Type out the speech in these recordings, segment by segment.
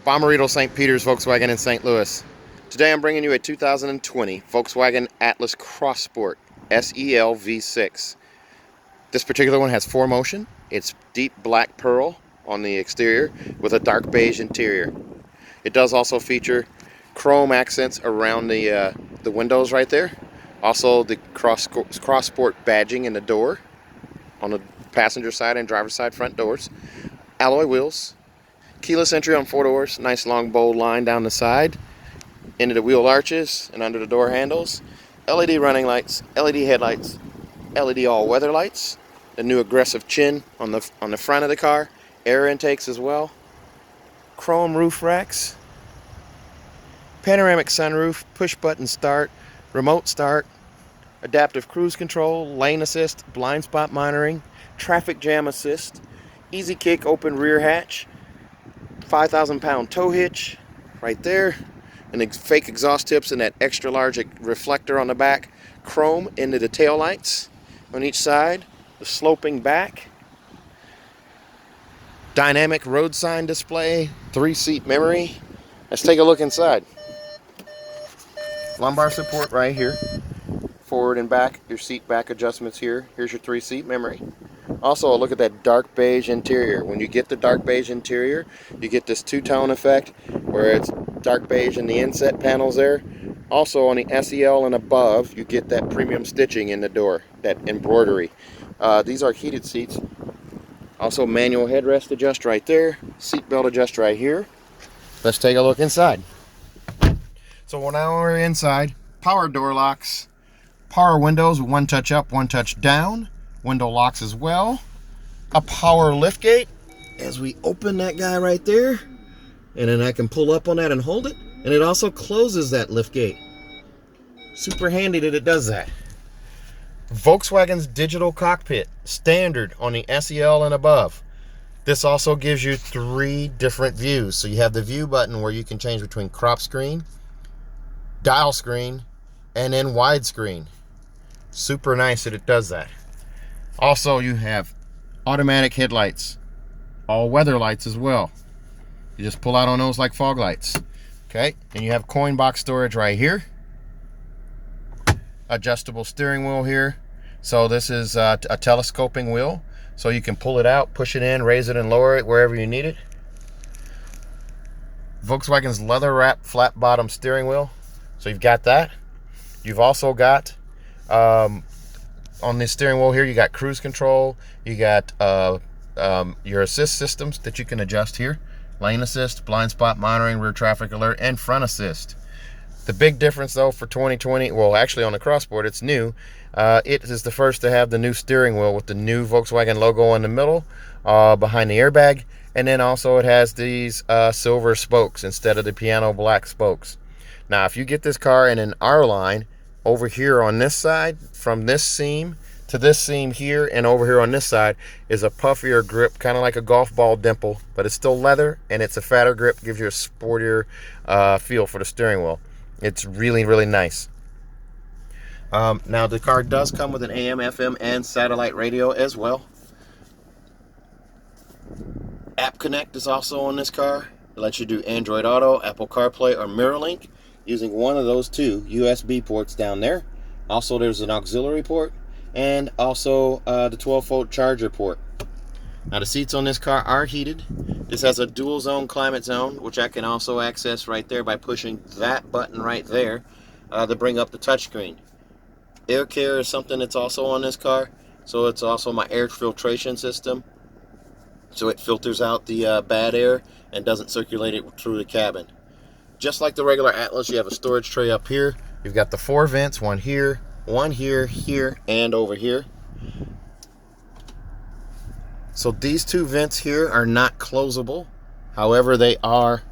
Bommarito St. Peter's Volkswagen in St. Louis. Today I'm bringing you a 2020 Volkswagen Atlas Cross Sport SEL V6. This particular one has 4Motion. It's deep black pearl on the exterior with a dark beige interior. It does also feature chrome accents around the windows right there. Also the Cross Sport badging in the door on the passenger side and driver's side front doors. Alloy wheels. Keyless entry on 4 doors, nice long bold line down the side, into the wheel arches and under the door handles. LED running lights, LED headlights, LED all-weather lights, the new aggressive chin on the front of the car, air intakes as well, chrome roof racks, panoramic sunroof, push-button start, remote start, adaptive cruise control, lane assist, blind spot monitoring, traffic jam assist, easy kick open rear hatch, 5,000-pound tow hitch right there, and the fake exhaust tips and that extra large reflector on the back, chrome into the tail lights on each side, the sloping back, dynamic road sign display, 3-seat memory. Let's take a look inside. Lumbar support right here, forward and back, your seat back adjustments here. Here's your 3-seat memory. Also, look at that dark beige interior. When you get the dark beige interior, you get this two-tone effect where it's dark beige in the inset panels there. Also, on the SEL and above, you get that premium stitching in the door, that embroidery. These are heated seats. Also, manual headrest adjust right there. Seat belt adjust right here. Let's take a look inside. So now we're inside. Power door locks. Power windows, one touch up, one touch down. Window locks as well. A power lift gate as we open that guy right there, and then I can pull up on that and hold it, and it also closes that lift gate. Super handy that it does that. Volkswagen's digital cockpit, standard on the SEL and above. This also gives you 3 different views. So you have the view button where you can change between crop screen, dial screen, and then widescreen. Super nice that it does that. Also, you have automatic headlights, all weather lights as well. You just pull out on those like fog lights. Okay, and you have coin box storage right here. Adjustable steering wheel here. So this is a telescoping wheel. So you can pull it out, push it in, raise it and lower it wherever you need it. Volkswagen's leather wrap flat bottom steering wheel. So you've got that. You've also got on the steering wheel here, you got cruise control, you got your assist systems that you can adjust here. Lane assist, blind spot monitoring, rear traffic alert, and front assist. The big difference though for 2020, well actually on the Cross Sport, it's new. It is the first to have the new steering wheel with the new Volkswagen logo in the middle, behind the airbag, and then also it has these silver spokes instead of the piano black spokes. Now if you get this car in an R line, over here on this side, from this seam to this seam here, and over here on this side is a puffier grip, kind of like a golf ball dimple, but it's still leather and it's a fatter grip, gives you a sportier feel for the steering wheel. It's really, really nice. Now the car does come with an AM, FM, and satellite radio as well. App Connect is also on this car. It lets you do Android Auto, Apple CarPlay, or MirrorLink using one of those 2 USB ports down there. Also, there's an auxiliary port and also the 12-volt charger port. Now, the seats on this car are heated. This has a dual zone climate zone, which I can also access right there by pushing that button right there to bring up the touchscreen. Air care is something that's also on this car. So it's also my air filtration system. So it filters out the bad air and doesn't circulate it through the cabin. Just like the regular Atlas, you have a storage tray up here. You've got the 4 vents, one here, here, and over here. So these 2 vents here are not closable. However, they are...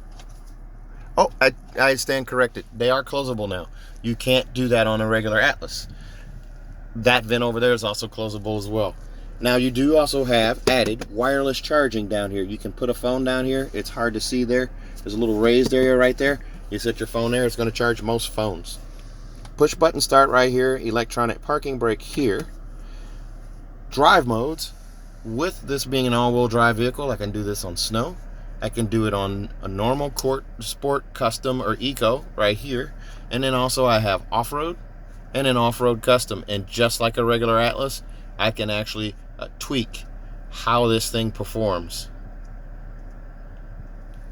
Oh, I stand corrected. They are closable now. You can't do that on a regular Atlas. That vent over there is also closable as well. Now you do also have added wireless charging down here. You can put a phone down here. It's hard to see there. There's a little raised area right there. You set your phone there, it's going to charge most phones. Push button start right here. Electronic parking brake here. Drive modes. With this being an all-wheel drive vehicle, I can do this on snow. I can do it on a normal, court, sport, custom, or eco right here. And then also I have off-road and an off-road custom. And just like a regular Atlas, I can actually tweak how this thing performs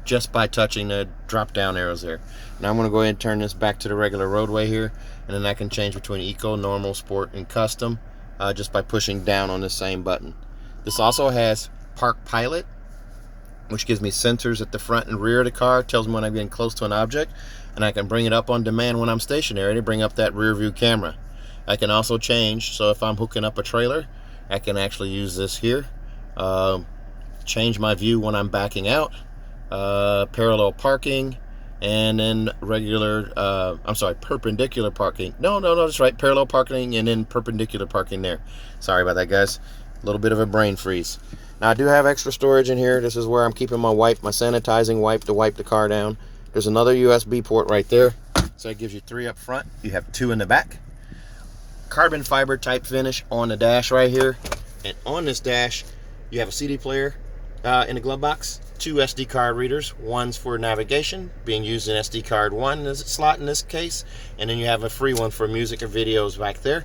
just by touching the drop down arrows there. Now I'm going to go ahead and turn this back to the regular roadway here, and then I can change between eco, normal, sport, and custom just by pushing down on the same button. This also has Park Pilot, which gives me sensors at the front and rear of the car, tells me when I'm getting close to an object, and I can bring it up on demand when I'm stationary to bring up that rear view camera. I can also change, so if I'm hooking up a trailer, I can actually use this here, change my view when I'm backing out, parallel parking, and then perpendicular parking. No, that's right, parallel parking and then perpendicular parking there. Sorry about that, guys. A little bit of a brain freeze. Now I do have extra storage in here. This is where I'm keeping my sanitizing wipe to wipe the car down. There's another USB port right there, so it gives you 3 up front. You have 2 in the back. Carbon fiber type finish on the dash right here, and on this dash you have a CD player in the glove box, 2 SD card readers. One's for navigation, being used in SD card 1 slot in this case, and then you have a free one for music or videos back there.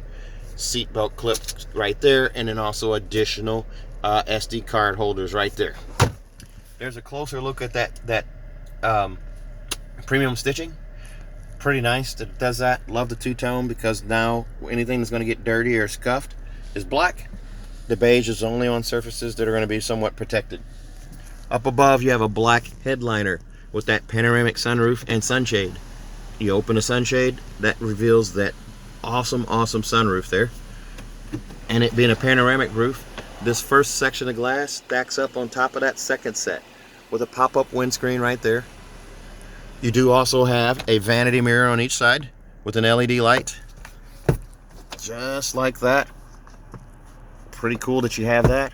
Seatbelt clip right there, and then also additional SD card holders right there. There's a closer look at that premium stitching. Pretty nice that it does that. Love the two-tone, because now anything that's going to get dirty or scuffed is black. The beige is only on surfaces that are going to be somewhat protected. Up above you have a black headliner with that panoramic sunroof and sunshade. You open a sunshade, that reveals that awesome sunroof there. And it being a panoramic roof, this first section of glass stacks up on top of that second set with a pop-up windscreen right there. You do also have a vanity mirror on each side with an LED light, just like that. Pretty cool that you have that.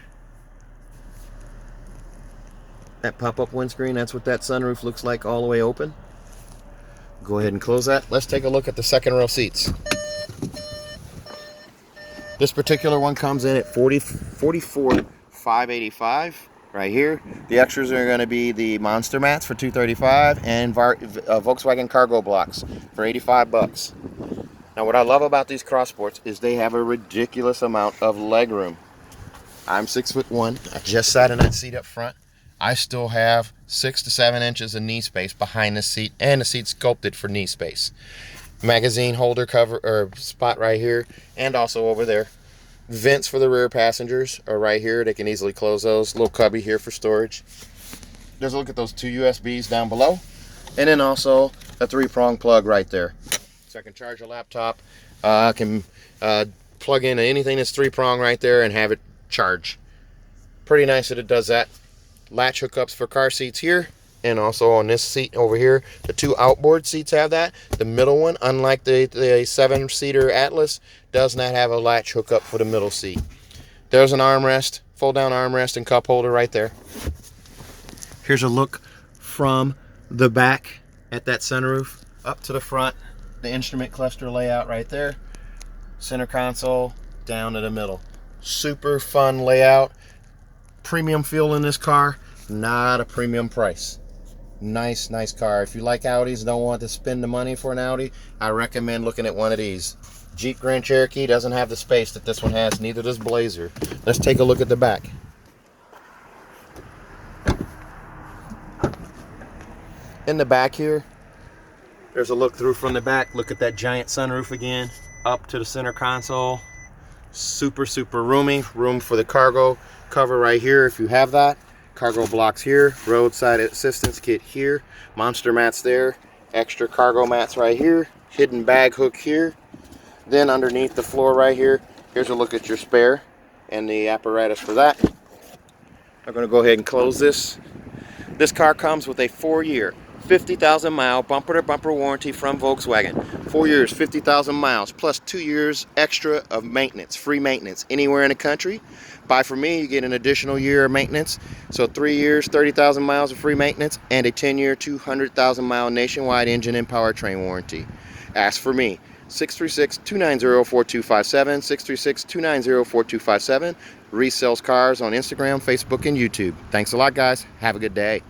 That pop-up windscreen, that's what that sunroof looks like all the way open. Go ahead and close that. Let's take a look at the second row seats. This particular one comes in at $44,585 right here. The extras are going to be the monster mats for $235 and Volkswagen cargo blocks for $85. Now what I love about these cross sports is they have a ridiculous amount of leg room. I'm 6'1". I just sat in that seat up front. I still have 6 to 7 inches of knee space behind the seat, and the seat sculpted for knee space. Magazine holder cover or spot right here, and also over there. Vents for the rear passengers are right here. They can easily close those. Little cubby here for storage. There's a look at those 2 USBs down below, and then also a 3-prong plug right there. So I can charge a laptop. I can plug in anything that's 3-prong right there and have it charge. Pretty nice that it does that. Latch hookups for car seats here, and also on this seat over here, the 2 outboard seats have that. The middle one, unlike the 7-seater Atlas, does not have a latch hookup for the middle seat. There's an armrest, fold down armrest and cup holder right there. Here's a look from the back at that sunroof up to the front. The instrument cluster layout right there. Center console down to the middle. Super fun layout. Premium feel in this car, not a premium price. Nice car. If you like Audis, don't want to spend the money for an Audi, I recommend looking at one of these. Jeep Grand Cherokee doesn't have the space that this one has, neither does Blazer. Let's take a look at the back. In the back here, there's a look through from the back. Look at that giant sunroof again, up to the center console. Super roomy. Room for the cargo cover right here if you have that. Cargo blocks here. Roadside assistance kit here. Monster mats there. Extra cargo mats right here. Hidden bag hook here. Then underneath the floor right here, here's a look at your spare and the apparatus for that. I'm going to go ahead and close this. This car comes with a 4-year, 50,000-mile bumper-to-bumper warranty from Volkswagen. 4 years, 50,000 miles, plus 2 years extra of maintenance, free maintenance anywhere in the country. Buy from me, you get an additional year of maintenance. So 3 years, 30,000 miles of free maintenance, and a 10-year, 200,000-mile nationwide engine and powertrain warranty. Ask for me. 636-290-4257, 636-290-4257. Resells cars on Instagram, Facebook, and YouTube. Thanks a lot, guys. Have a good day.